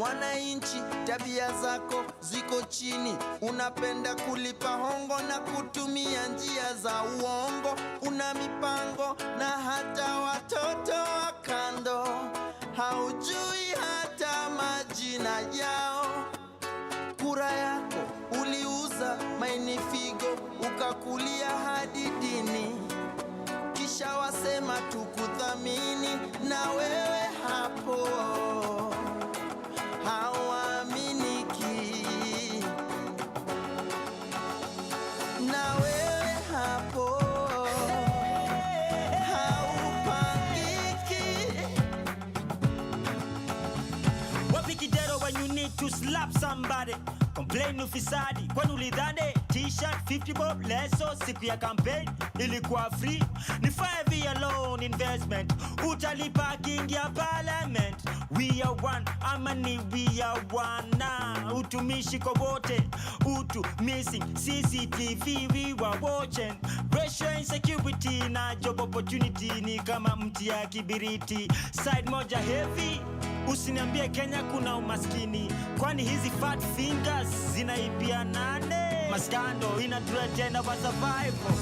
Mwananchi, tabia zako ziko chini, unapenda kulipa hongo na kutumia njia za uongo, una mipango na hata watoto wa kando, haujui hata majina yao. Kura yako uliuza mainifigo, ukakulia hadi dini, kisha wasema tukuthamini, na wewe hapo hauaminiki, na wewe hapo haupangiki. Wapi kidero when you need to slap somebody? Complain ufisadi kwani ulidhani t-shirt 50 bob leso siku ya campaign ilikuwa free? Ni 5 year loan investment utalipa king ya parliament. We are one, amani we are one. Na utumishi kwa wote, utu missing CCTV we were watching. Pressure insecurity na job opportunity ni kama mti ya kibiriti. Side moja heavy, usiniambie Kenya kuna umaskini, kwani hizi fat fingers zinaibia nane? Maskando inathreaten our survival.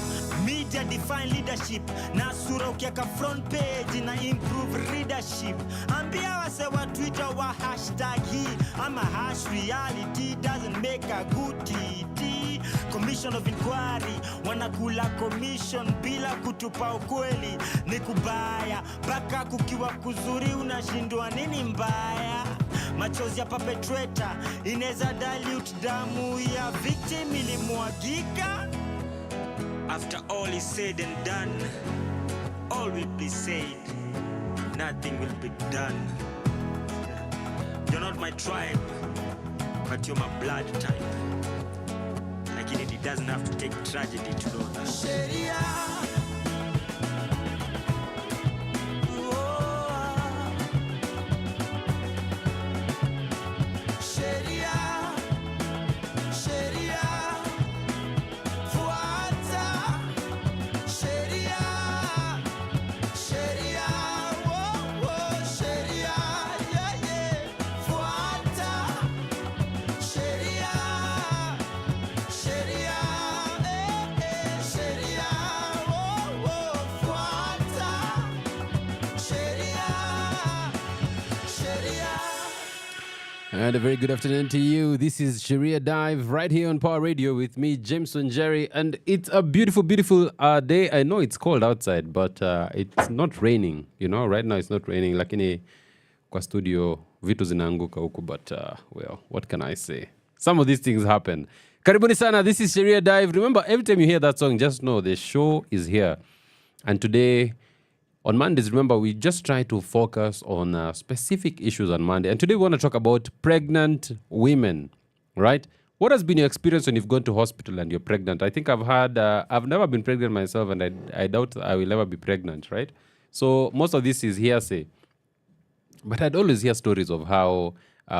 Media define leadership, na sura ukiaka front page na improve readership. Ambia wase wa Twitter wa hashtag hii ama hash reality doesn't make a good TT. Commission of inquiry wanakula commission bila kutupa ukweli, ni kubaya. Baka kukiwa kuzuri unashindwa nini mbaya. Machozi ya perpetrator ineza dilute damu ya victim ilimwagika. After all is said and done, all will be said, nothing will be done. You're not my tribe, but you're my blood type. Like it doesn't have to take tragedy to know that. Sheria And a very good afternoon to you. This is Sheria Dive right here on Pawa Radio with me, James WaNjeri. And it's a beautiful, beautiful day. I know it's cold outside, but it's not raining. You know, right now it's not raining. Lakini kwa studio, vitu zinaanguka huku, but well, what can I say? Some of these things happen. Karibuni sana, this is Sheria Dive. Remember, every time you hear that song, just know the show is here. And today, on Mondays, remember, we just try to focus on specific issues on Monday. And today we want to talk about pregnant women, right? What has been your experience when you've gone to hospital and you're pregnant? I think I've never been pregnant myself, and I doubt I will ever be pregnant, right? So most of this is hearsay. But I'd always hear stories of how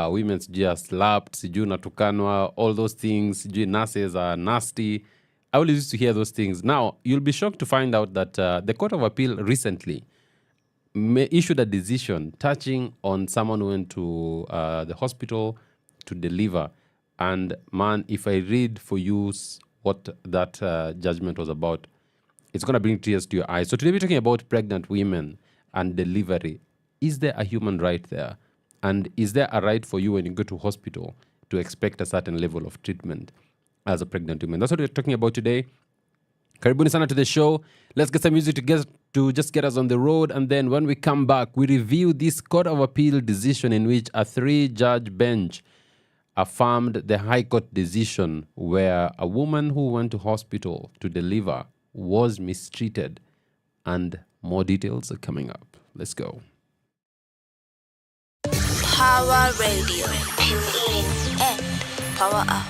women's just slapped, sijui natukanwa, all those things, sijui nurses are nasty. I always used to hear those things. Now, you'll be shocked to find out that the Court of Appeal recently issued a decision touching on someone who went to the hospital to deliver. And man, if I read for you what that judgment was about, it's going to bring tears to your eyes. So today we're talking about pregnant women and delivery. Is there a human right there? And is there a right for you when you go to hospital to expect a certain level of treatment as a pregnant woman? That's what we're talking about today. Karibuni sana to the show. Let's get some music to just get us on the road. And then when we come back, we review this Court of Appeal decision in which a 3-judge bench affirmed the High Court decision where a woman who went to hospital to deliver was mistreated. And more details are coming up. Let's go. Pawa Radio. Tune in and power up.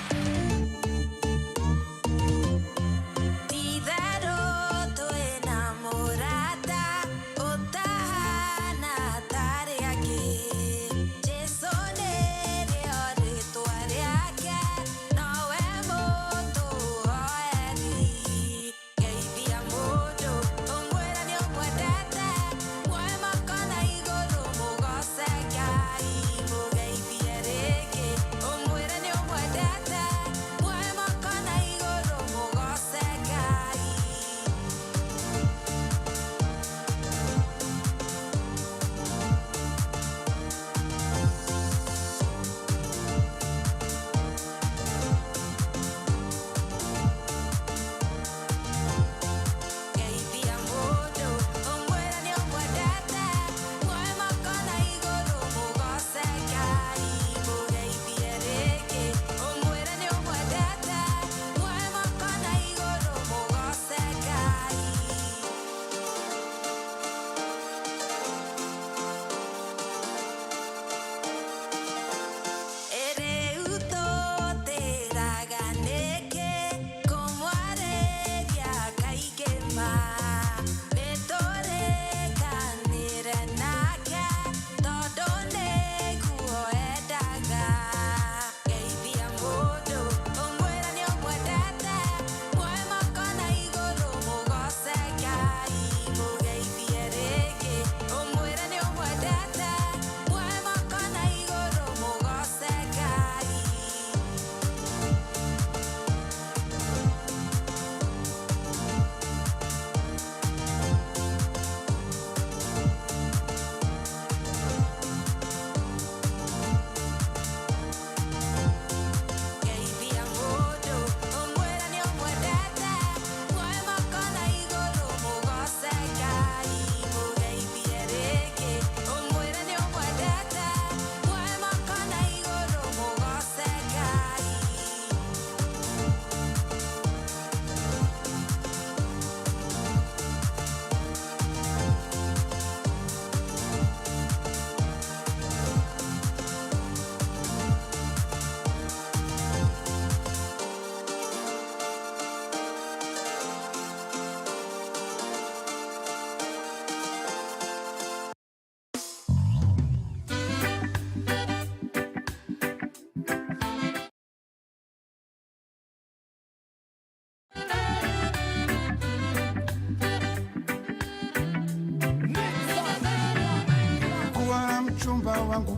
wangu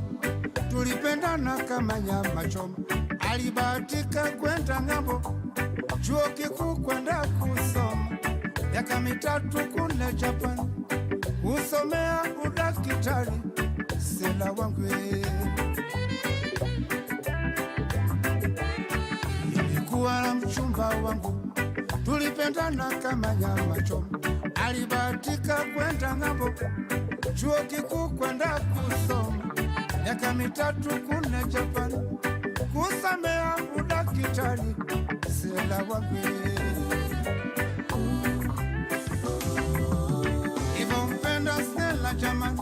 tulipendana kama nyama choma. Alibahatika kwenda ng'ambo, chuo kikuu kwenda kusoma, miaka 3 kule Japan, usomea udaktari. Stella wangu nilikuwa na mchumba wangu, tulipendana kama nyama choma. Alibahatika kwenda ng'ambo, chuo kikuu kwenda kusoma, miaka 3 kule Japan, kusomea udaktari. Stella wangu nilivyompenda Stella jamani,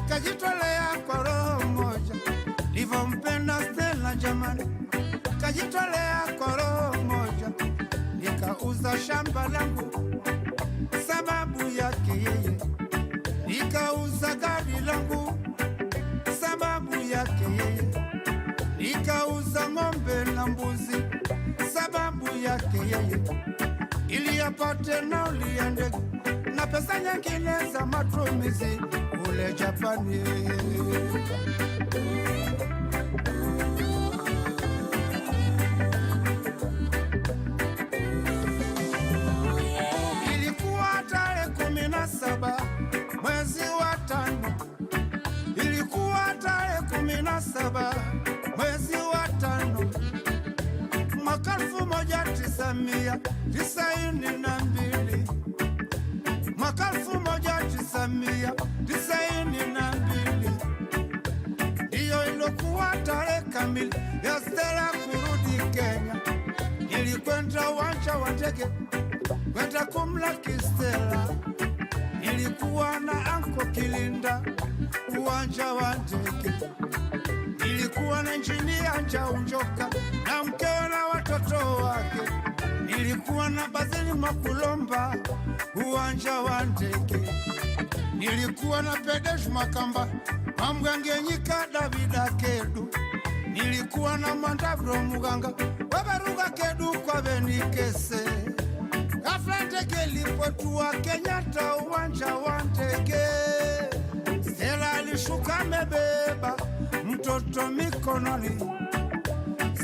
kajitolea kwa roho moja. Nilivyompenda Stella jamani, kajitolea kwa roho moja. Nikauza shamba langu sababu yake yeye, nikauza gari langu sababu yake yeye, nikauza ng'ombe na mbuzi sababu yake yeye, ili apate nauli ya ndege na pesa nyingine za matumizi kule Japani. Ilikuwa tarehe 17 mwezi wa 5, ilikuwa tarehe 17 mwezi wa 5 mwaka 1992, mwaka 1992 ndiyo ilokuwa tarehe kamili ya Stella kurudi Kenya. Nilikwenda uwanja wa ndege kwenda kumlaki Stella, nilikuwa na anko Kilinda uwanja wa ndege, nilikuwa na injinia Njaunjoka na mkewe na watoto wake, nilikuwa na Bazili Makulomba uwanja wa ndege, nilikuwa na Pedesh Makamba Mamgangenyika Davida Kedu, nilikuwa na Mandabro Muganga Wabaruga Kedu kwa Benikese. Ghafla ndege ilipotua Kenyatta uwanja wa ndege, Stella alishuka amebeba mtoto mikononi.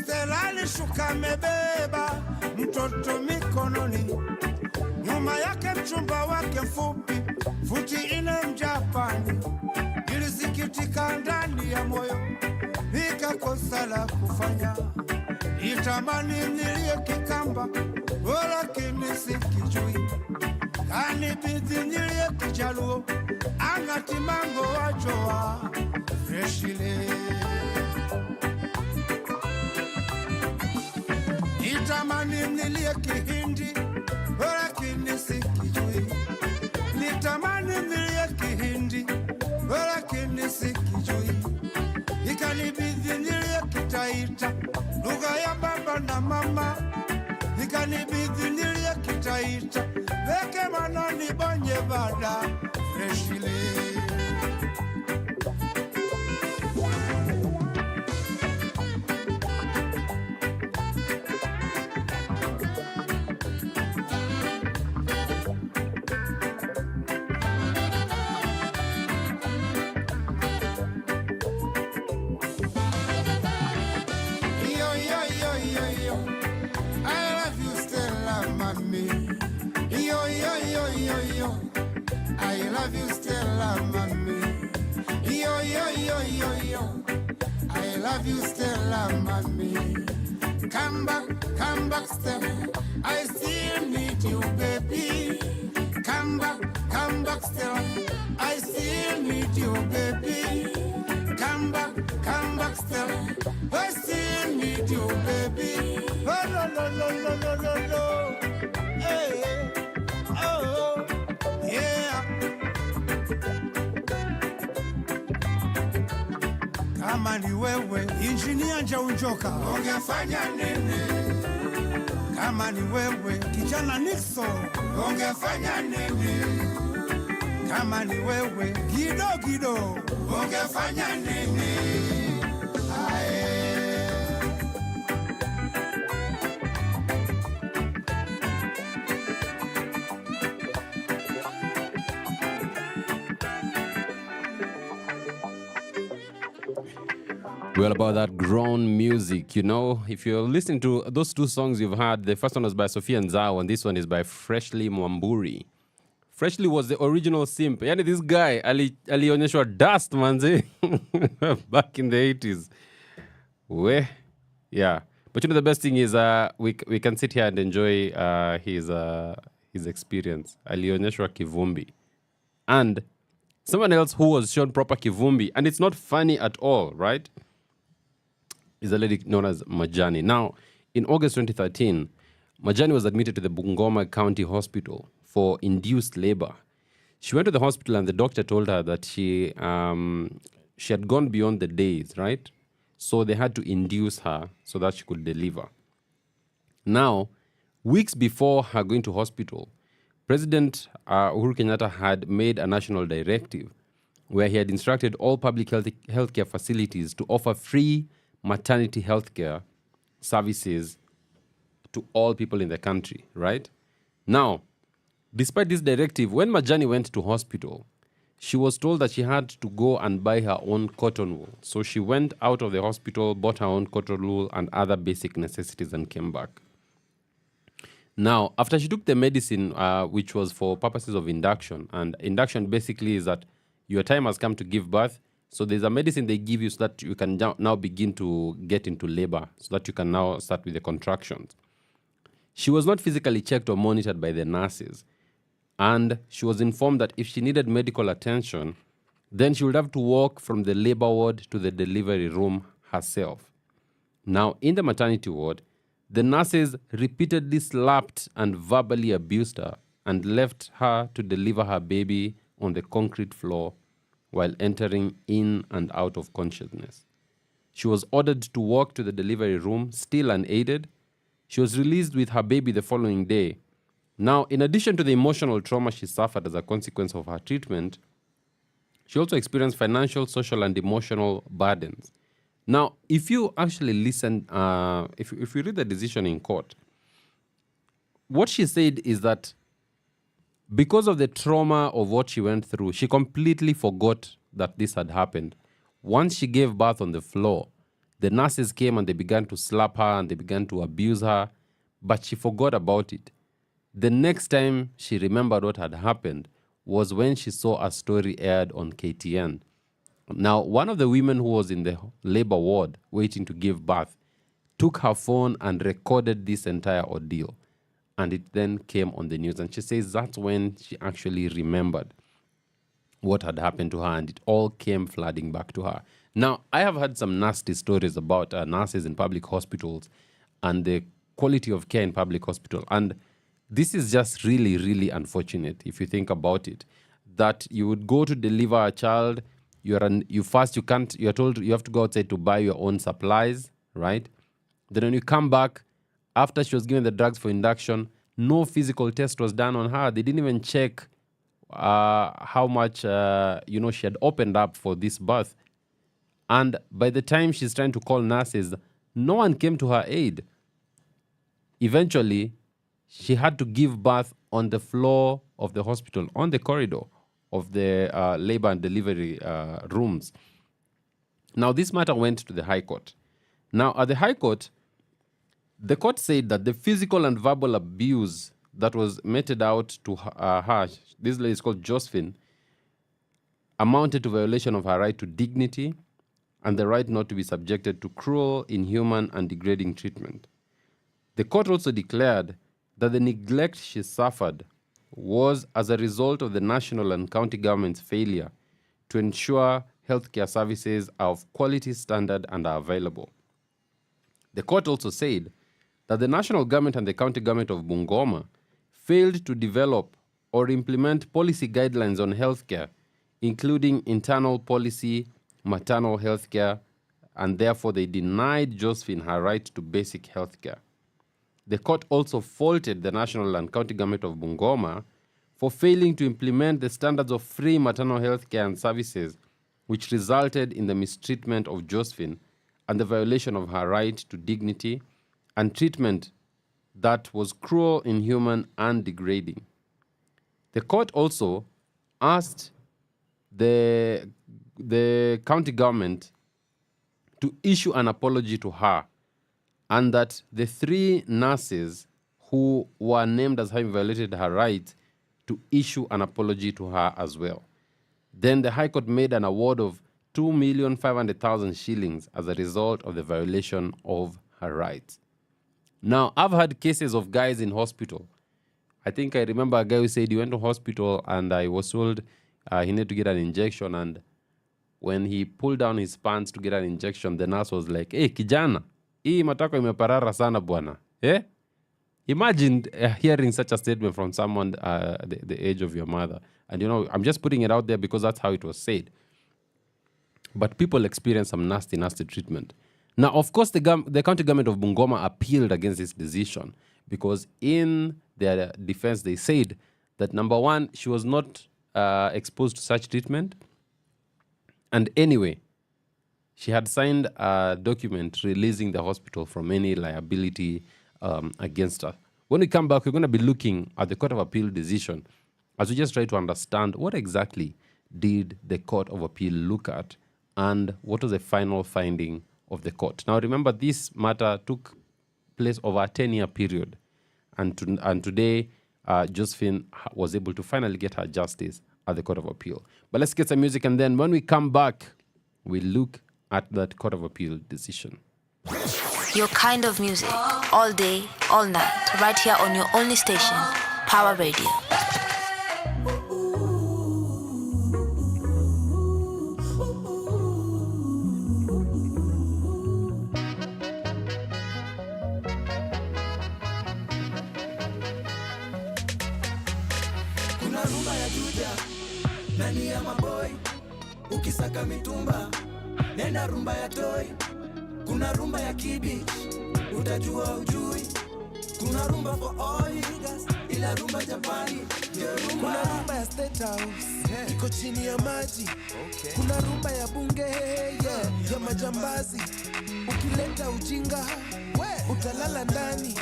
Stella alishuka amebeba mtoto mikononi, nyuma yake mchumba wake mfupi futi 4 Mjapani. Nilisikitika ndani ya moyo, nikakosa la kufanya, nitamani nilie Kikamba lakini sikijui, kanibidi nilie Kijaluo angatimango wajoa freshile. Nitamani nilie Kihindi lakini sikijui, nitamani nilie Kihindi lakini sikijui, ikanibidi nilie Kitaita lugha ya baba na mama, ikanibidi nilie Kitaita leke manani bonye bada freshile. I love you Stella mami, yo yo yo yo yo. I love you Stella mami. Come back Stella, I still need you baby. Come back Stella, I still need you baby. Come back Stella, I still need you baby. Oh no no no no no no no. Hey, oh yeah. Kama ni wewe injinia Njaunjoka ungefanya nini? Kama ni wewe kijana Nixon ungefanya nini? Kama ni wewe Gido ungefanya nini? Aye. Well, about that grown music, you know, if you're listening to those two songs you've heard, the first one was by Sophia Nzao, and this one is by Freshly Mwamburi. Freshly was the original simp. Yani this guy, alionyeshwa dust, manze, back in the 80s. Yeah. But you know, the best thing is we can sit here and enjoy his experience. Alionyeshwa kivumbi. And someone else who was shown proper kivumbi, and it's not funny at all, right? Is a lady known as Majani. Now, in August 2013, Majani was admitted to the Bungoma County Hospital for induced labor. She went to the hospital and the doctor told her that she had gone beyond the days, right? So they had to induce her so that she could deliver. Now, weeks before her going to hospital, President Uhuru Kenyatta had made a national directive where he had instructed all public healthcare facilities to offer free maternity healthcare services to all people in the country, right? Now, despite this directive, when Majani went to hospital, she was told that she had to go and buy her own cotton wool. So she went out of the hospital, bought her own cotton wool and other basic necessities and came back. Now, after she took the medicine, which was for purposes of induction, and induction basically is that your time has come to give birth, so there's a medicine they give you so that you can now begin to get into labor, so that you can now start with the contractions. She was not physically checked or monitored by the nurses. And she was informed that if she needed medical attention, then she would have to walk from the labor ward to the delivery room herself. Now, in the maternity ward, the nurses repeatedly slapped and verbally abused her and left her to deliver her baby on the concrete floor while entering in and out of consciousness. She was ordered to walk to the delivery room, still unaided. She was released with her baby the following day. Now, in addition to the emotional trauma she suffered as a consequence of her treatment, she also experienced financial, social, and emotional burdens. Now, if you actually listen, if you read the decision in court, what she said is that because of the trauma of what she went through, she completely forgot that this had happened. Once she gave birth on the floor, the nurses came and they began to slap her and they began to abuse her, but she forgot about it. The next time she remembered what had happened was when she saw a story aired on KTN. Now, one of the women who was in the labor ward waiting to give birth took her phone and recorded this entire ordeal. And it then came on the news. And she says that's when she actually remembered what had happened to her, and it all came flooding back to her. Now, I have had some nasty stories about nurses in public hospitals and the quality of care in public hospital. And this is just really, really unfortunate if you think about it, that you would go to deliver a child, you're told you have to go outside to buy your own supplies, right? Then when you come back, after she was given the drugs for induction, no physical test was done on her. They didn't even check how much, she had opened up for this birth. And by the time she's trying to call nurses, no one came to her aid. Eventually, she had to give birth on the floor of the hospital, on the corridor of the labor and delivery rooms. Now, this matter went to the High Court. Now, at the High Court, the court said that the physical and verbal abuse that was meted out to her, this lady is called Josephine, amounted to violation of her right to dignity and the right not to be subjected to cruel, inhuman, and degrading treatment. The court also declared that the neglect she suffered was as a result of the national and county government's failure to ensure healthcare services are of quality standard and are available. The court also said that the national government and the county government of Bungoma failed to develop or implement policy guidelines on healthcare, including internal policy, maternal healthcare, and therefore they denied Josephine her right to basic healthcare. The court also faulted the national and county government of Bungoma for failing to implement the standards of free maternal health care and services, which resulted in the mistreatment of Josephine and the violation of her right to dignity and treatment that was cruel, inhuman, and degrading. The court also asked the county government to issue an apology to her, and that the 3 nurses who were named as having violated her rights to issue an apology to her as well. Then the High Court made an award of 2,500,000 shillings as a result of the violation of her rights. Now, I've had cases of guys in hospital. I think I remember a guy who said he went to hospital and I was told he needed to get an injection, and when he pulled down his pants to get an injection, the nurse was like, "Hey, kijana, hii matako imeparara sana bwana." Eh? Imagine hearing such a statement from someone the age of your mother. And I'm just putting it out there because that's how it was said. But people experience some nasty, nasty treatment. Now, of course, the county government of Bungoma appealed against this decision because in their defense, they said that, number one, she was not exposed to such treatment. And anyway, she had signed a document releasing the hospital from any liability against her. When we come back, we're going to be looking at the Court of Appeal decision as we just try to understand what exactly did the Court of Appeal look at and what was the final finding of the court. Now, remember, this matter took place over a 10-year period. And today, Josephine was able to finally get her justice at the Court of Appeal. But let's get some music, and then when we come back, we look at that Court of Appeal decision. Your kind of music, all day, all night, right here on your only station, Pawa Radio. Kuna rumba ya Juja, nani ya maboy, ukisaka mitumba, nenda rumba ya Toy. Kuna rumba ya Kibich, utajua ujui. Kuna rumba for all niggas, ila rumba Japani. Kuna rumba ya State House, iko chini ya maji. Kuna rumba ya bunge, ya majambazi. Ukileta ujinga, utalala ndani.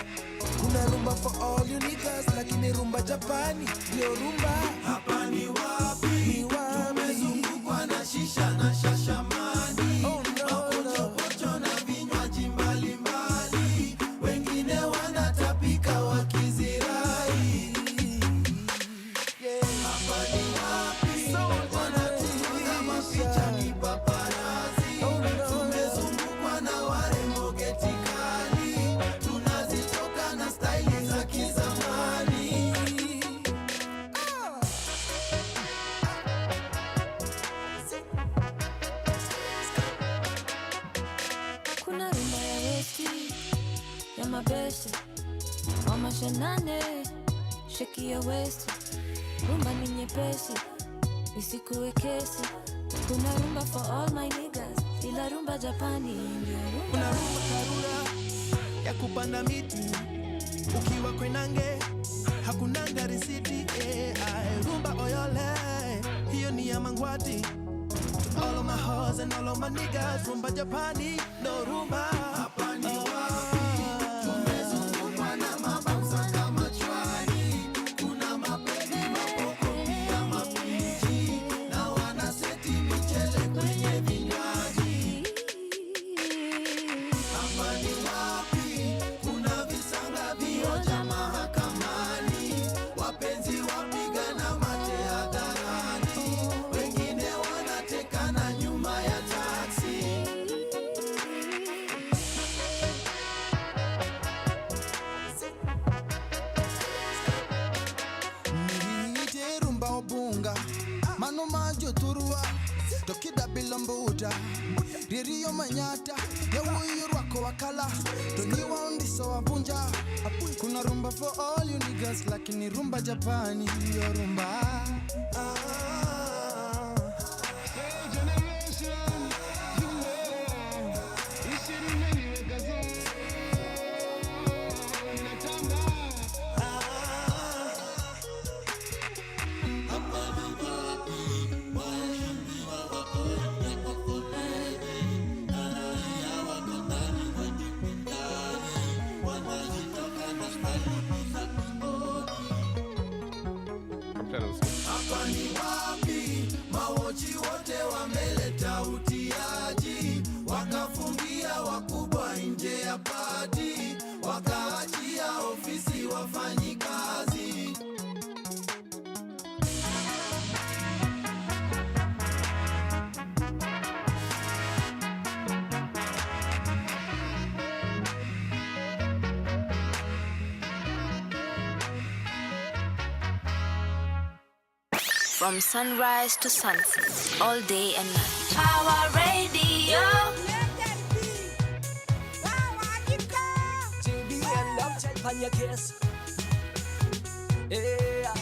Kuna rumba for all you niggas, lakini rumba Japani. Ndio rumba. Hapa ni wapi? Ni wapi? Tumezungukwa na shisha na shashamani. Oh no, no. Pocho na vinywaji mbalimbali. Wengine wanatapika wakizirai. Hapa ni wapi? Wanatupiga mapicha kipaparazi. Tumezungukwa na warembo geti kali. Tunazitoka na staili za kizamani. Kuna rumba ya westi, ya mabeste, mama shanane, sheki ya westi. Rumba ni nyepesi, isikuwe kesi. Kuna rumba for all my niggas, ila rumba Japani ndio rumba. Kuna rumba Karura ya kupanda miti. Ukiwa kwenange hakunanga risiti. Rumba Oyole, hiyo ni ya Mangwati. All of my hoes and all of my niggas, rumba Japani, no rumba. Hapa ni wapi? Tumezungukwa na mabausa kama chwani. Kuna mapedi, mapoko, pia mapichi. Na wanaseti michele kwenye vinywaji. Hapa ni wapi? Kuna visanga vioja mahakamani. Wapenzi wapigana mate hadharani. Wengine wanatekana nyuma ya taksi. Niite rumba obunga, mano majo turua, tokida bilambuja, ririyo manyata, ya uyu rwako wakala, toniwa undiso wabunja. Kuna rumba for all you niggas, lakini rumba Japani, yo rumba. I'm trying to see. Hapa ni wapi? From sunrise to sunset, all day and night. Power Radio. JBL love check on your case. Yeah.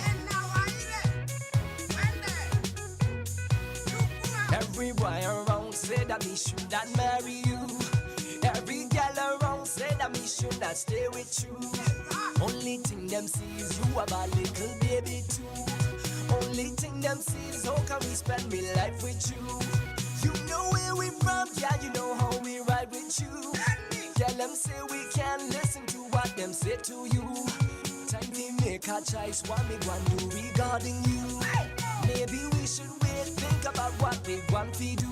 Every boy around say that me should not marry you. Every girl around say that me should not stay with you. Only thing them see is you have a little baby too. Only thing them see is how can we spend me life with you. You know where we from, yeah, you know how we ride with you. Tell them say we can't listen to what them say to you. Time to make a choice, what we want to do regarding you. Maybe we should wait, think about what we want to do.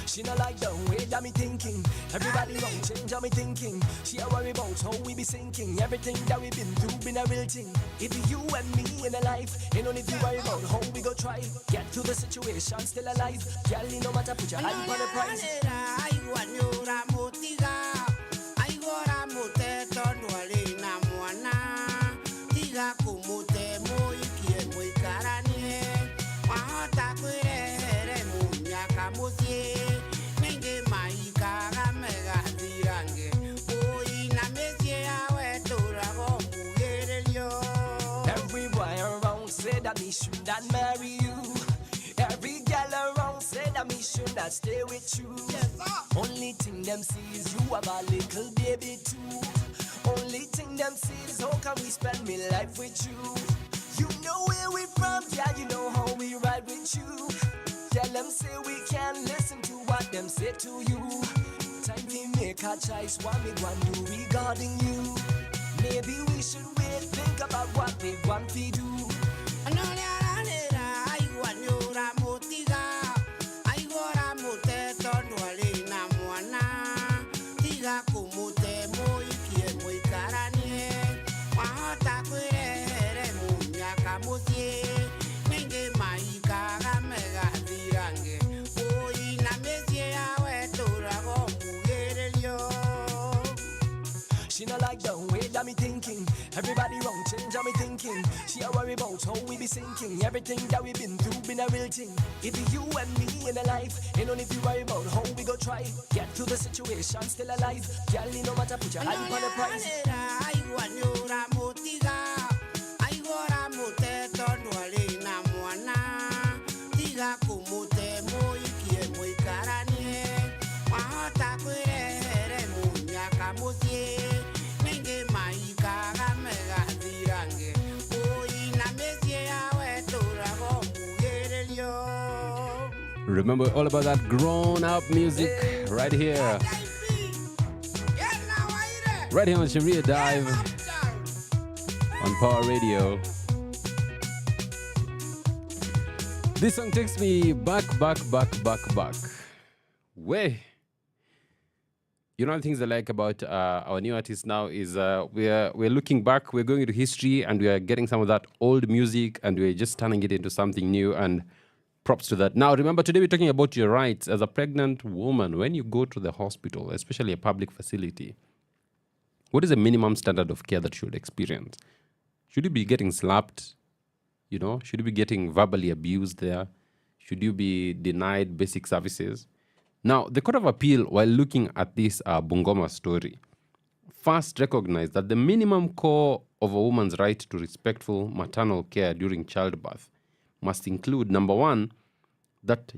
She not like the way that me thinking. Everybody wrong change how me thinking. She a worry about how we be sinking. Everything that we been through been a real thing. If you and me in a life, ain't no need to worry about how we go try. Get through the situation, still alive. Girl, no matter put your hand on the prize. Every boy around say that me should not marry you. Every girl around say that me should not stay with you. Only thing them see is you have a little baby too. Only thing them see is how can we spend me life with you. You know where we from, yeah, you know how we ride with you. Tell them say we can't listen to what them say to you. Time to make a choice, what we want to do regarding you. Maybe we should wait, think about what we want to do. She not like the way that me thinking. Everybody wrong change how me thinking. She a worry about how we be sinking. Everything that we been through been a real thing. If you and me in a life, ain't no need to worry about how we go try. Get through the situation, still alive. Girl, no matter put your hand on the prize. Remember all about that grown-up music right here. Right here on Sheria Dive on Power Radio. This song takes me back. Way. You know the things I like about our new artists now is we're looking back, we're going into history, and we are getting some of that old music and we're just turning it into something new, and props to that. Now, remember, today we're talking about your rights as a pregnant woman. When you go to the hospital, especially a public facility, what is the minimum standard of care that you should experience? Should you be getting slapped? You know, should you be getting verbally abused there? Should you be denied basic services? Now, the Court of Appeal, while looking at this Bungoma story, first recognized that the minimum core of a woman's right to respectful maternal care during childbirth must include, number one, that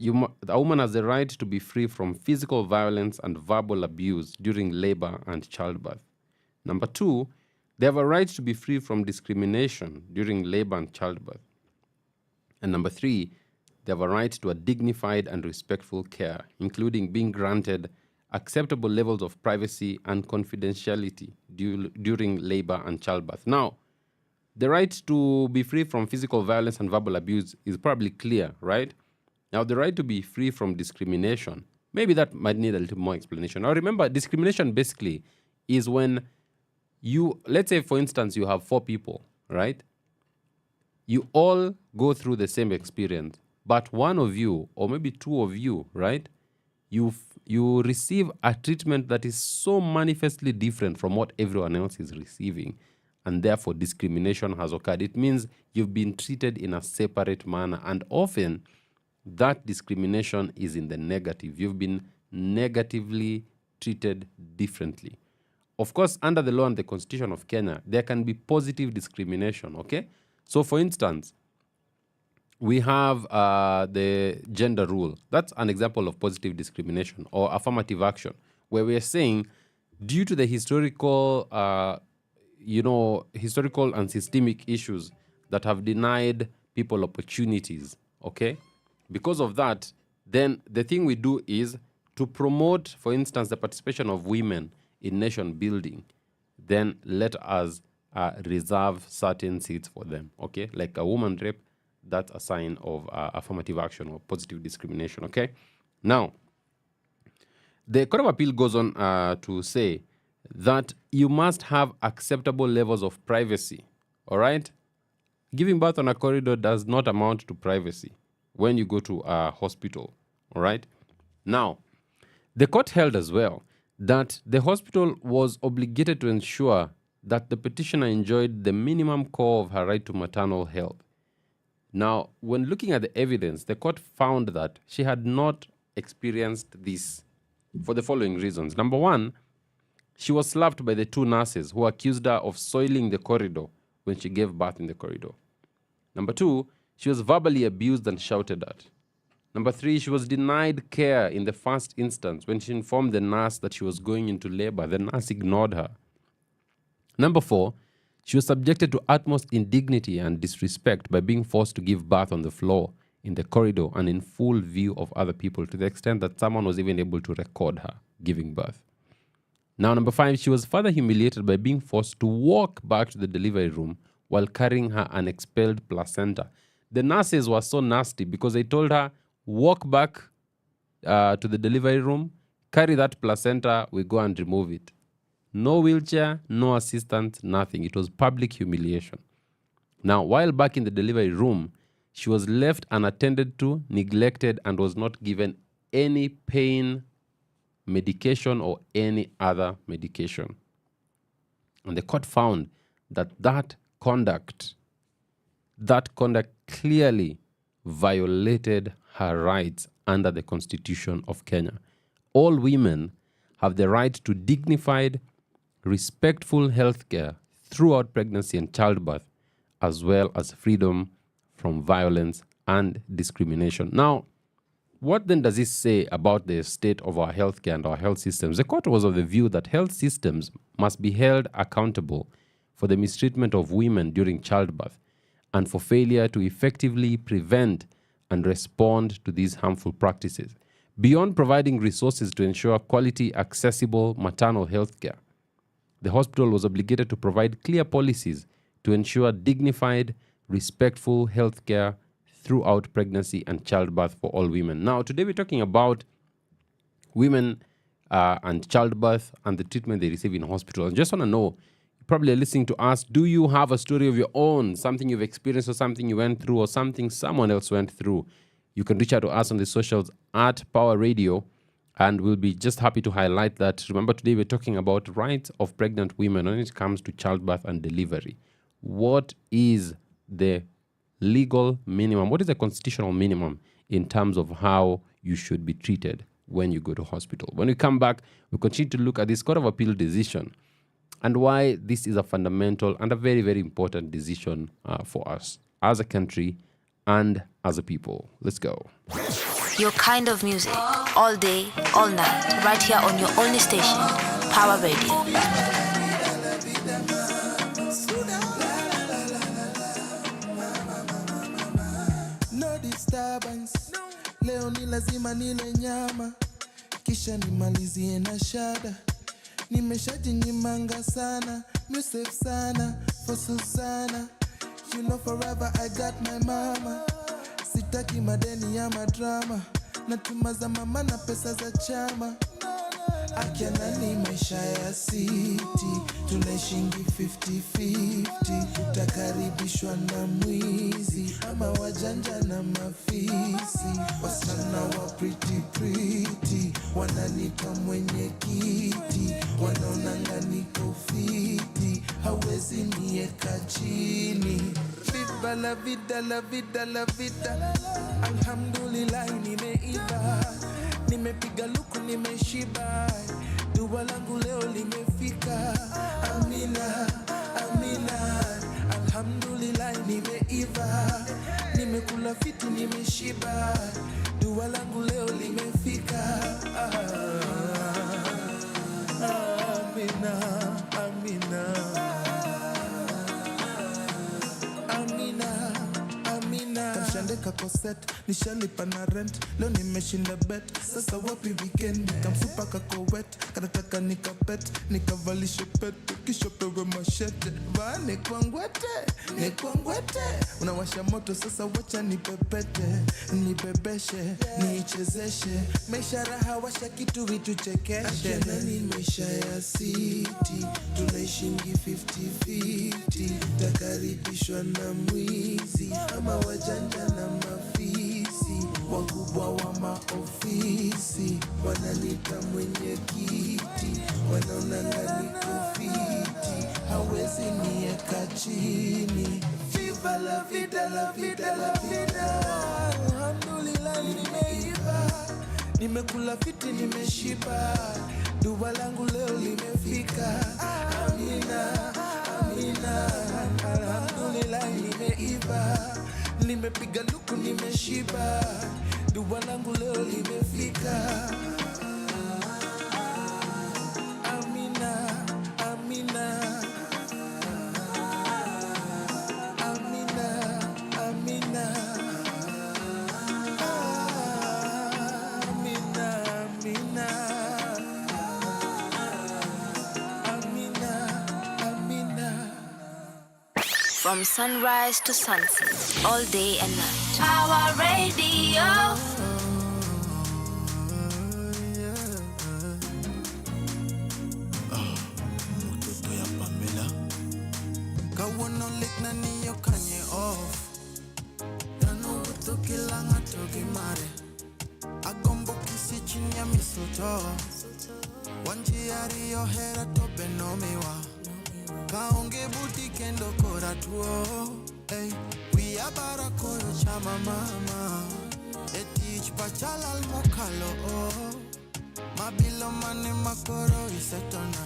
a woman has the right to be free from physical violence and verbal abuse during labor and childbirth. Number two, they have a right to be free from discrimination during labor and childbirth. And number three, They have a right to a dignified and respectful care, including being granted acceptable levels of privacy and confidentiality during labor and childbirth. Now, the right to be free from physical violence and verbal abuse is probably clear, right? Now, the right to be free from discrimination, maybe that might need a little more explanation. Now, remember, discrimination basically is when let's say, for instance, you have 4 people, right? You all go through the same experience, but one of you, or maybe 2 of you, right? You receive a treatment that is so manifestly different from what everyone else is receiving, and therefore discrimination has occurred. It means you've been treated in a separate manner, and often that discrimination is in the negative. You've been negatively treated differently. Of course, under the law and the Constitution of Kenya, there can be positive discrimination, okay? So, for instance, we have the gender rule. That's an example of positive discrimination or affirmative action, where we are saying, due to the historical and systemic issues that have denied people opportunities, okay? Because of that, then the thing we do is to promote, for instance, the participation of women in nation building. Then let us reserve certain seats for them, okay? Like a woman rep, that's a sign of affirmative action or positive discrimination, okay? Now, the Court of Appeal goes on to say that you must have acceptable levels of privacy, all right? Giving birth on a corridor does not amount to privacy when you go to a hospital, all right? Now, the court held as well that the hospital was obligated to ensure that the petitioner enjoyed the minimum core of her right to maternal health. Now, when looking at the evidence, the court found that she had not experienced this for the following reasons. Number one, she was slapped by the 2 nurses who accused her of soiling the corridor when she gave birth in the corridor. Number 2, she was verbally abused and shouted at. Number 3, she was denied care in the first instance when she informed the nurse that she was going into labor. The nurse ignored her. Number 4, she was subjected to utmost indignity and disrespect by being forced to give birth on the floor, in the corridor, and in full view of other people, to the extent that someone was even able to record her giving birth. Now, number 5, she was further humiliated by being forced to walk back to the delivery room while carrying her unexpelled placenta. The nurses were so nasty because they told her, walk back to the delivery room, carry that placenta, we go and remove it. No wheelchair, no assistance, nothing. It was public humiliation. Now, while back in the delivery room, she was left unattended to, neglected, and was not given any pain medication or any other medication. And the court found that conduct clearly violated her rights under the Constitution of Kenya. All women have the right to dignified, respectful health care throughout pregnancy and childbirth, as well as freedom from violence and discrimination. Now, what then does this say about the state of our healthcare and our health systems? The court was of the view that health systems must be held accountable for the mistreatment of women during childbirth and for failure to effectively prevent and respond to these harmful practices. Beyond providing resources to ensure quality, accessible maternal health care, the hospital was obligated to provide clear policies to ensure dignified, respectful health care throughout pregnancy and childbirth for all women. Now, today we're talking about women and childbirth and the treatment they receive in hospitals. I just want to know, you're probably listening to us, do you have a story of your own, something you've experienced or something you went through or something someone else went through? You can reach out to us on the socials at Pawa Radio, and we'll be just happy to highlight that. Remember, today we're talking about rights of pregnant women when it comes to childbirth and delivery. What is the legal minimum? What is the constitutional minimum in terms of how you should be treated when you go to hospital? When we come back, we continue to look at this Court of Appeal decision and why this is a fundamental and a very, very important decision for us as a country and as a people. Let's go. Your kind of music, all day, all night, right here on your only station, Pawa Radio. No disturbance. ni lazima nile nyama, kisha nimalizie na shada. Nimeshajinyimanga sana, safe sana, for Susana. You know forever I got my mama. Sitaki madeni ya madrama, natuma za mama na pesa za chama. Akiana ni maisha ya city, tunaishingi 50-50. Takaribishwa na mwizi, ama wajanja na mafisi. Wasichana wa pretty, wananipa mwenye kiti. Wanaonanga niko fiti, hawezi nieka chini. Viva la vida, la vida, la vida. Alhamdulillah nimeiva, nimepiga luku nimeshiba. Dua langu leo limefika. Amina, amina. Alhamdulillah nimeiva, nimekula fiti nimeshiba. Dua langu leo limefika. Amina, amina. Amina, amina. Kamshandeka koset, nishalipa na rent. Leo nimeshinda bet, sasa wapi weekend? Kamsupa kakowet, kanataka nikapet. Nikavalishe pet, kisha pewe mashete. Vaa nekwangwete. Unawasha moto sasa wacha nipepete. Nibebeshe, niichezeshe. Maisha raha washa kitu vitu chekeshe. Akiana ni maisha ya city, tunaishingi 50-50. Takaribishwa na mwizi, ama wajanja na mafisi. Wakubwa wa maofisi, wananiita mwenye kiti. Wanaonanga niko fiti, hawezi nieka chini. Viva la vida, la vida, la vida. Alhamdulillah nimeiva, nimekula fiti nimeshiba. Dua langu leo limefika. Amina, amina. Alhamdulillah nimeiva, nimepiga luku nimeshiba. Dua langu leo limefika. Amina, amina. Amina, amina. Amina, amina. Amina, amina. From sunrise to sunset, all day and night. Power Radio. Kawono lik na niyo kanye off. Dano uto kilanga togi mare. Agombo kisi chini ya misoto. Wanjiri yo hera tobe no miwa. Kaonge buti kendo kora tuo. Hey, we are barakoyo chama mama. Etich pachala almokalo oh. Mabilo mane makoro isetona.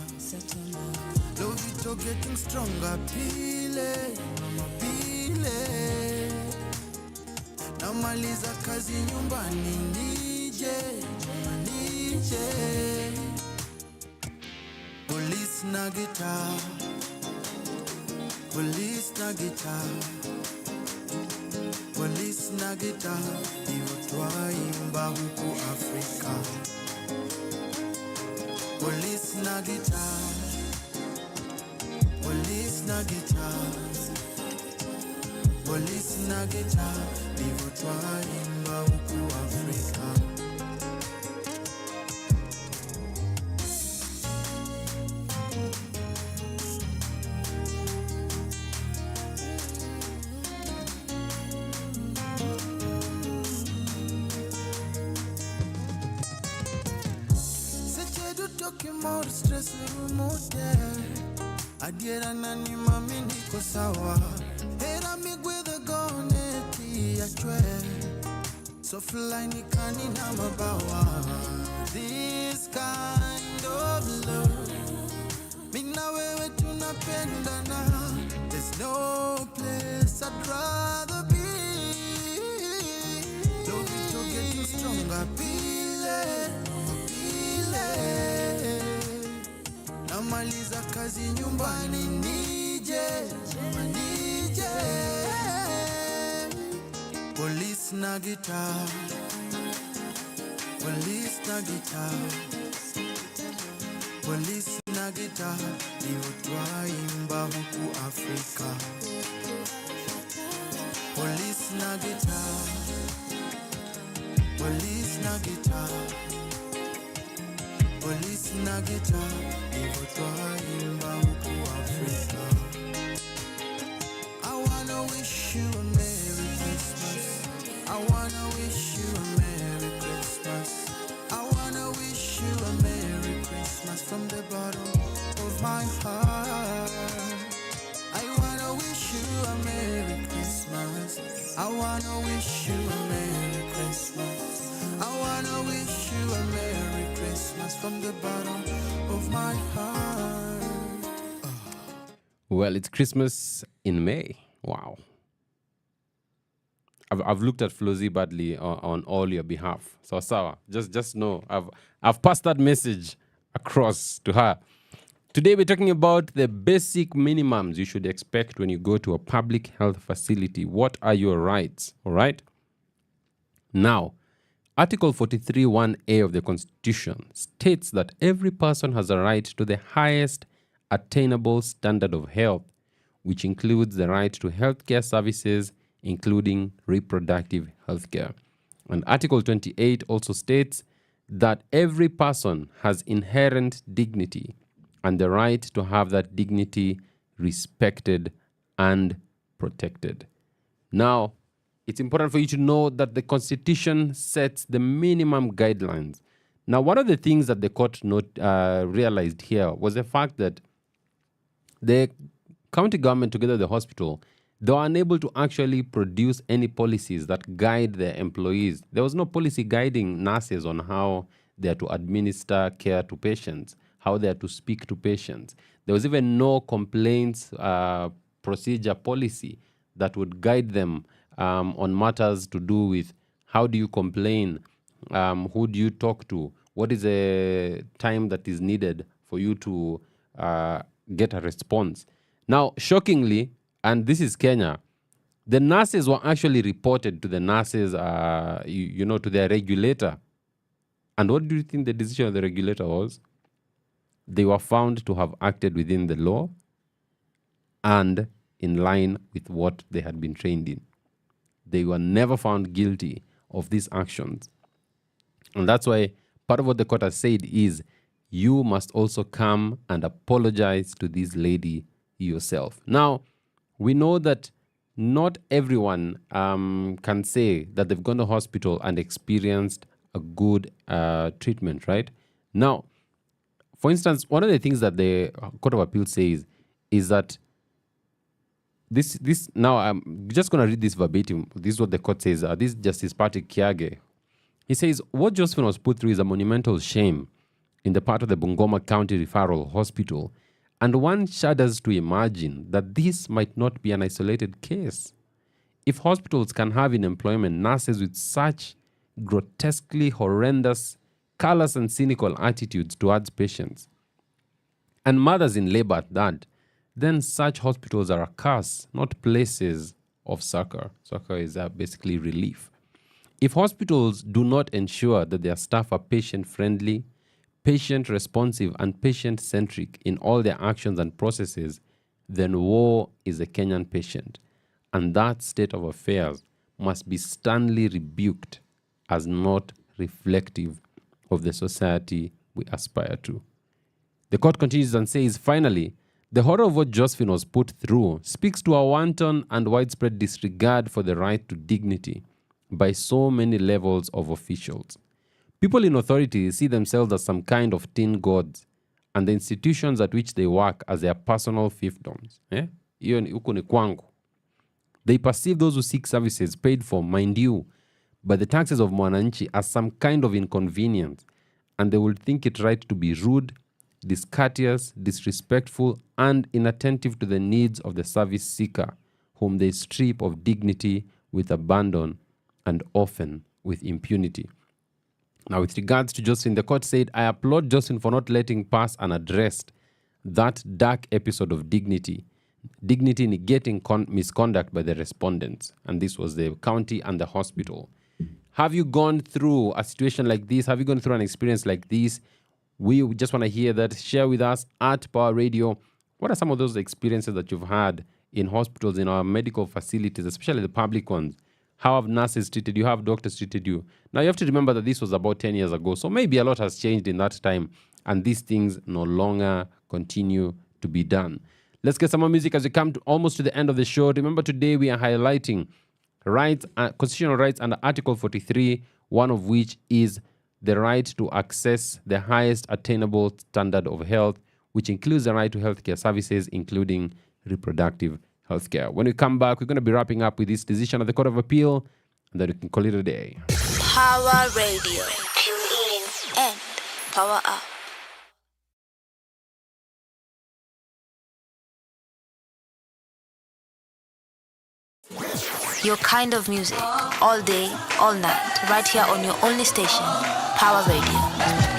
Love it to getting stronger, pile, mama pile. Namaliza kazi nyumbani nije. Police na guitar, police na guitar, police na guitar. Iwo twaimba huku Afrika. Police na guitar, police na guitar, police na guitar. Iwo twaimba huku Afrika. Talking more stress remote. Adiera nani mami niko sawa. Hera migwe the goneti achwe. So fly nikani na mabawa. This kind of love, mina wewe tunapendana. There's no place I'd rather be. Love it to getting stronger, pile. Namaliza kazi nyumbani nije. Police na guitar, Police na guitar, police na guitar, ndio twaimba huku Afrika. Police na guitar, police na guitar, police na guitar, ndio twaimba huku Afrika. I wanna wish you a Merry Christmas. I wanna wish you a Merry Christmas. I wanna wish you a Merry Christmas from the bottom of my heart. I wanna wish you a Merry Christmas. I wanna wish you a Merry Christmas. I wanna wish you a Merry Christmas from the bottom of my heart. Well, it's Christmas in May. Wow. I've looked at Flozy badly on all your behalf. So Sawa, just know I've passed that message across to her. Today we're talking about the basic minimums you should expect when you go to a public health facility. What are your rights? All right. Now, Article 43(1)(a) of the Constitution states that every person has a right to the highest attainable standard of health, which includes the right to healthcare services, including reproductive healthcare. And Article 28 also states that every person has inherent dignity and the right to have that dignity respected and protected. Now, it's important for you to know that the Constitution sets the minimum guidelines. Now, one of the things that the court realized here was the fact that the county government, together with the hospital, they were unable to actually produce any policies that guide their employees. There was no policy guiding nurses on how they are to administer care to patients, how they are to speak to patients. There was even no complaints procedure policy that would guide them on matters to do with how do you complain, who do you talk to, what is the time that is needed for you to get a response. Now, shockingly, and this is Kenya, the nurses were actually reported to the nurses, to their regulator. And what do you think the decision of the regulator was? They were found to have acted within the law and in line with what they had been trained in. They were never found guilty of these actions. And that's why part of what the court has said is you must also come and apologize to this lady yourself. Now, we know that not everyone can say that they've gone to hospital and experienced a good treatment, right? Now, for instance, one of the things that the Court of Appeal says is that this now I'm just going to read this verbatim. This is what the court says. This is Justice Patrick Kiage. He says, what Josephine was put through is a monumental shame in the part of the Bungoma County Referral Hospital, and one shudders to imagine that this might not be an isolated case. If hospitals can have in employment nurses with such grotesquely horrendous, callous and cynical attitudes towards patients, and mothers in labor at that, then such hospitals are a curse, not places of succor. Succor is basically relief. If hospitals do not ensure that their staff are patient-friendly, patient-responsive, and patient-centric in all their actions and processes, then woe is a Kenyan patient. And that state of affairs must be sternly rebuked as not reflective of the society we aspire to. The court continues and says, finally, the horror of what Josephine was put through speaks to a wanton and widespread disregard for the right to dignity by so many levels of officials. People in authority see themselves as some kind of tin gods, and the institutions at which they work as their personal fiefdoms. Huku ni kwangu. They perceive those who seek services paid for, mind you, by the taxes of mwananchi as some kind of inconvenience, and they will think it right to be rude, discourteous, disrespectful, and inattentive to the needs of the service seeker, whom they strip of dignity with abandon and often with impunity. Now, with regards to Josephine, the court said, I applaud Josephine for not letting pass unaddressed that dark episode of dignity negating misconduct by the respondents, and this was the county and the hospital. Have you gone through a situation like this? Have you gone through an experience like this? We just want to hear that. Share with us at Power Radio. What are some of those experiences that you've had in hospitals, in our medical facilities, especially the public ones? How have nurses treated you? How have doctors treated you? Now, you have to remember that this was about 10 years ago. So maybe a lot has changed in that time. And these things no longer continue to be done. Let's get some more music as we come almost to the end of the show. Remember, today we are highlighting rights, constitutional rights under Article 43, one of which is the right to access the highest attainable standard of health, which includes the right to healthcare services, including reproductive healthcare. When we come back, we're going to be wrapping up with this decision of the Court of Appeal, and then we can call it a day. Power Radio. Tune in and power up. Your kind of music, all day, all night, right here on your only station, Power Radio.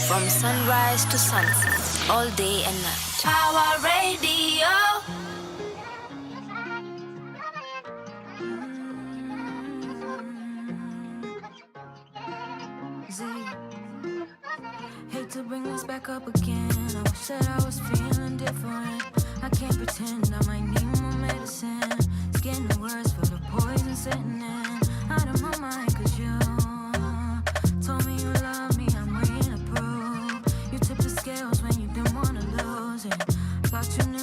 From sunrise to sunset, all day and night. Power Radio. Hate to bring this back up again. I wish that I was feeling different. I can't pretend I might need more medicine. It's getting worse for the poison sitting in. Out of my mind, 'cause you told me you love me, I'm waiting to prove. You tipped the scales when you didn't wanna lose it. Thought you knew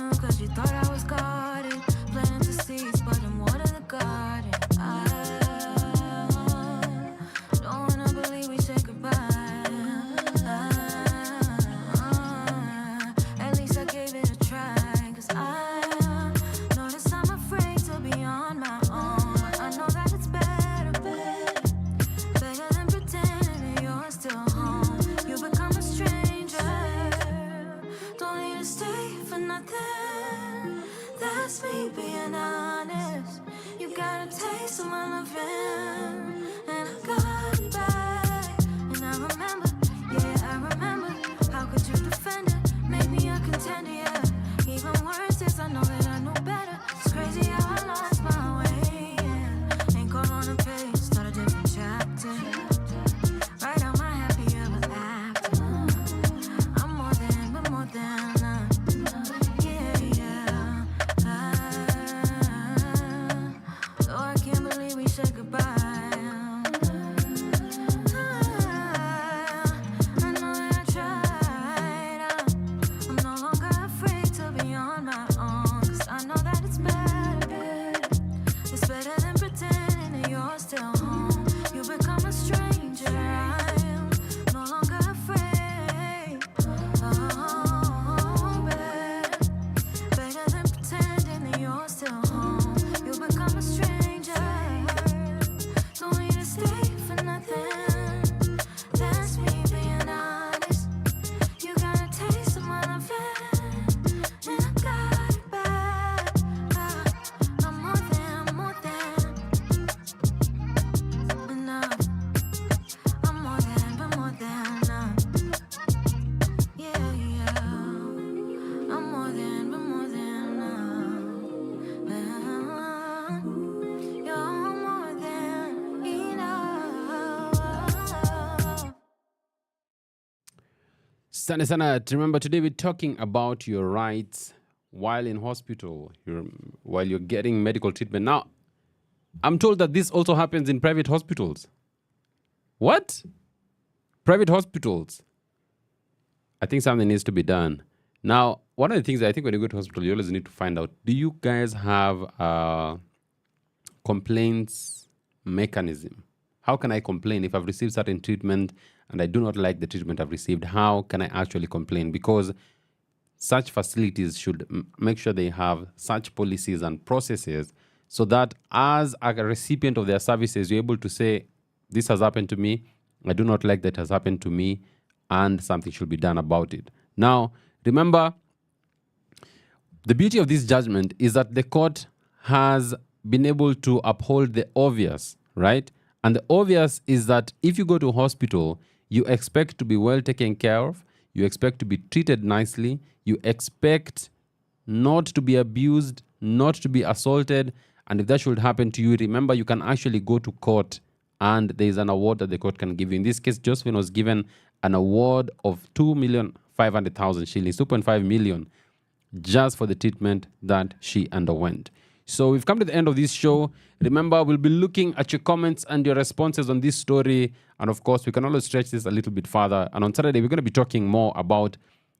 say goodbye. I know I tried. I'm no longer afraid to be on my own. 'Cause I know that it's better. It's better than pretending that you're still home. You become a stranger. I am no longer afraid. Oh, better than pretending that you're still home. You become a stranger. Don't need to stay for nothing. That's me being honest. You got a taste of my loving, and I got it back. I'm more than enough. I'm more than enough. Yeah, yeah. I'm more than enough. You're more than enough. Sana sana, remember today we're talking about your rights while in hospital, while you're getting medical treatment. Now, I'm told that this also happens in private hospitals. What? Private hospitals? I think something needs to be done. Now, one of the things I think when you go to hospital, you always need to find out, do you guys have a complaints mechanism? How can I complain if I've received certain treatment and I do not like the treatment I've received? How can I actually complain? Because such facilities should make sure they have such policies and processes so that as a recipient of their services, you're able to say, this has happened to me, I do not like that has happened to me, and something should be done about it. Now, remember, the beauty of this judgment is that the court has been able to uphold the obvious, right? And the obvious is that if you go to hospital, you expect to be well taken care of, you expect to be treated nicely, you expect not to be abused, not to be assaulted, and if that should happen to you, remember you can actually go to court and there is an award that the court can give you. In this case, Josephine was given an award of 2,500,000 shillings, 2.5 million, just for the treatment that she underwent. So we've come to the end of this show. Remember, we'll be looking at your comments and your responses on this story. And of course, we can always stretch this a little bit further. And on Saturday, we're going to be talking more about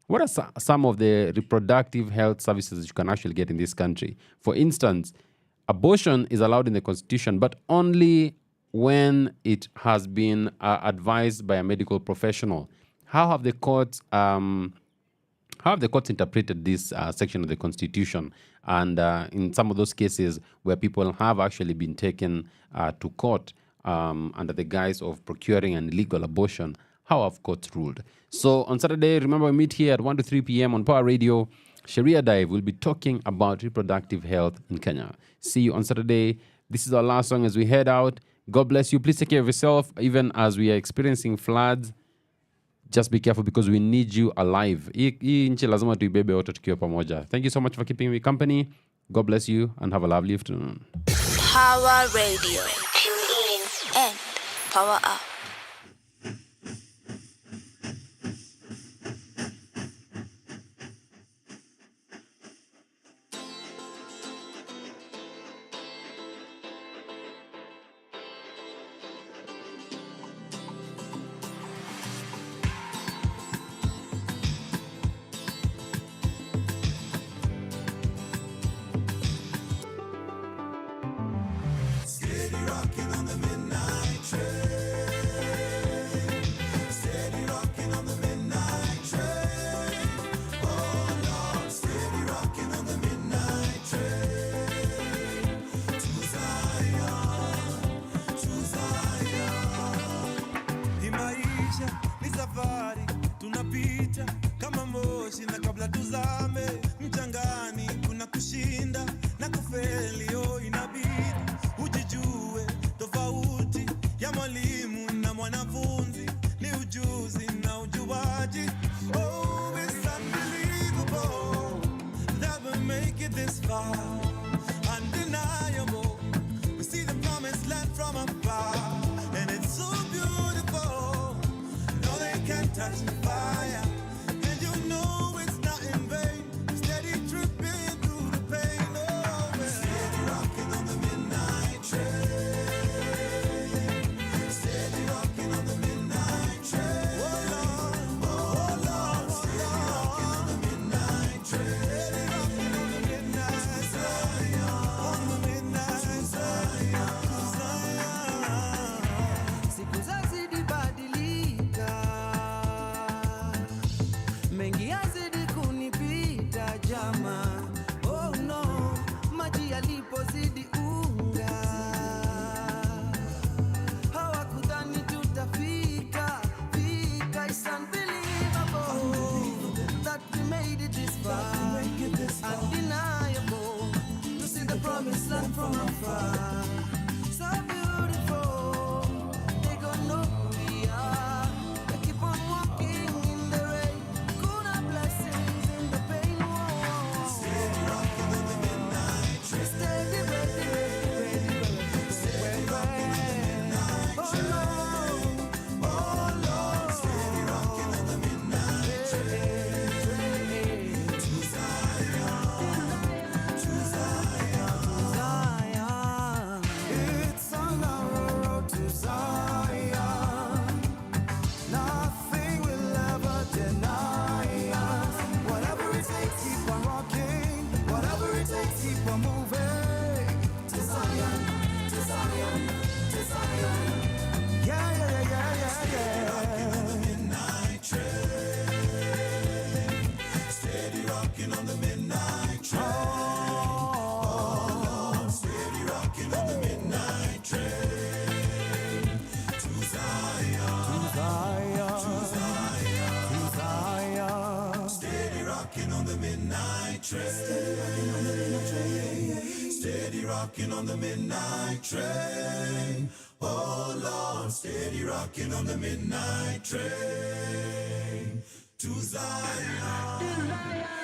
what are some of the reproductive health services you can actually get in this country. For instance, abortion is allowed in the Constitution, but only when it has been advised by a medical professional. How have the courts interpreted this section of the Constitution? And in some of those cases where people have actually been taken to court under the guise of procuring an illegal abortion, how have courts ruled? So on Saturday, remember, we meet here at 1 to 3 p.m. on Pawa Radio. Sheria Dive will be talking about reproductive health in Kenya. See you on Saturday. This is our last song as we head out. God bless you. Please take care of yourself, even as we are experiencing floods. Just be careful because we need you alive. Hii nchi lazima tuibebe wote tukiwa pamoja. Thank you so much for keeping me company. God bless you and have a lovely afternoon. Power Radio. Tune in and power up. Steady rocking on the midnight train. rocking on the midnight train. Steady rocking on the midnight train. Oh Lord, steady rocking on the midnight train to Zion.